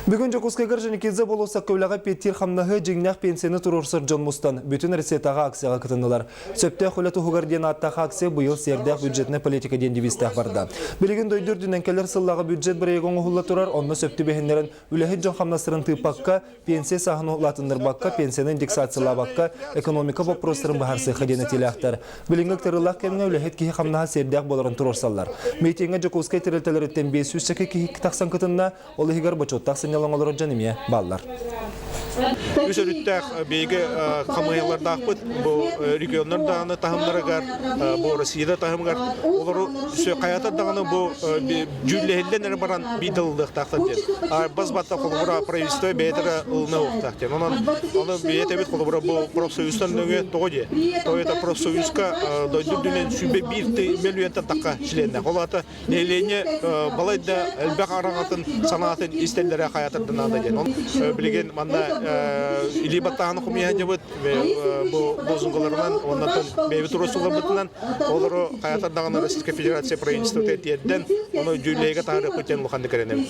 Бүгін Жокускайгар және кезі болуса көйліға петтер қамнағы жеңнақ пенсияны тұрырсыр Джон Мустан бүтін ресетаға акцияға күтінділер. Сөпті құлаты хугарден аттағы акция бұйыл сердақ бюджетіне политика ден девистақ барды. Білеген дойдыр дүненкелер сыллағы бюджет бір егоңы құлла тұрар, онны сөпті бәхіндерін үләхет жон қамнасырын тыпаққа, пенсия сағыны ұлатындыр баққа, пенсияны индексациялы баққа, экономика вопростырын бағарсы қадені телеқтар. Біліңгік тұрылақ кәміне үләхет кейі қамнаға сердақ боларын тұрырсалар. Мейтенге Жокускай тірілтелереттен 500 шәкі кейі тақсан күтінна, ол егер бачоттақ сынялаңалары жанымия баллар. Үсөрүттәк бейге камыяларда акпыт, бу регионнарда тахымларыгар, бу Россияда тахымгар, олар үсө каятардаганы бу жүллехелден баран бидылдык тактан ден. Базбатта колбура правительство бейтер ылны октактен. Оны бейтебит колбура бу профсоюздан нөге тоге. Тоета профсоюзка дойдүнен сүбе 1 миллион такка членде. Олата нелене балайда элбек арагатын санаатын истеллере каятардан анда ден. Он билген манда или батаны хумия жабыт бу бозунгаларынан оннан бейбит урусуга бутунан олар каятардагы Российская Федерация правительство тетеден оны жүлеге тары көтен луханды керенем.